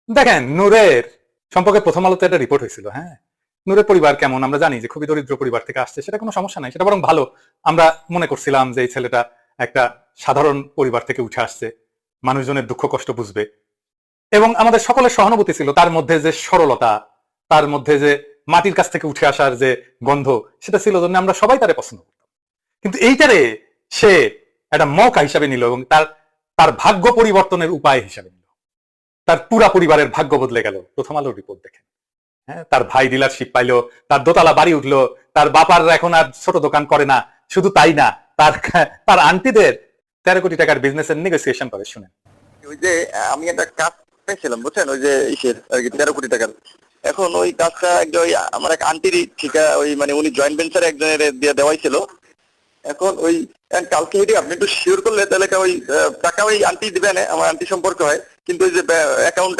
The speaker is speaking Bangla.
দেখেন, নূরের সম্পর্কে প্রথম আলোতে একটা রিপোর্ট হয়েছিল। হ্যাঁ, নূরের পরিবার কেমন আমরা জানি, যে খুবই দরিদ্র পরিবার থেকে আসছে, সেটা কোনো সমস্যা নাই, সেটা বরং ভালো। আমরা মনে করছিলাম যে এই ছেলেটা একটা সাধারণ পরিবার থেকে উঠে আসছে, মানুষজনের দুঃখ কষ্ট বুঝবে, এবং আমাদের সকলের সহানুভূতি ছিল। তার মধ্যে যে সরলতা, তার মধ্যে যে মাটির কাছ থেকে উঠে আসার যে গন্ধ, সেটা ছিল জন্য আমরা সবাই তারে পছন্দ করতাম। কিন্তু এইটারে সে একটা মৌকা হিসাবে নিল, এবং তার তার ভাগ্য পরিবর্তনের উপায় হিসাবে নিল। তার পুরা পরিবারের ভাগ্য বদলে গেল প্রথম আলোর রিপোর্ট দেখে। হ্যাঁ, তার ভাই ডিলারশিপ পাইলো, তার দোতলা বাড়ি উঠলো, তার বাপার এখন আর ছোট দোকান করে না। শুধু তাই না, তার তার আন্টিদের 13 কোটি টাকার বিজনেসের নেগোসিয়েশন করে, শুনেন। ওই যে আমি একটা কাজ পেয়েছিলাম বুঝছেন, ওই যে ইসের আর কি 13 কোটি টাকার। এখন ওই কাজটা একজন আমার এক আন্টিরই ঠিকা, ওই মানে উনি জয়েন্ট ভেঞ্চারে একজনের দিয়ে দেওয়াইছিল। এখন ওই কালকে যদি আপনি একটু শিওর করলে তাহলে ওই টাকা ওই আন্টি দিবেন, আমার আন্টি সম্পর্ক হয়, কিন্তু ওই যে অ্যাকাউন্ট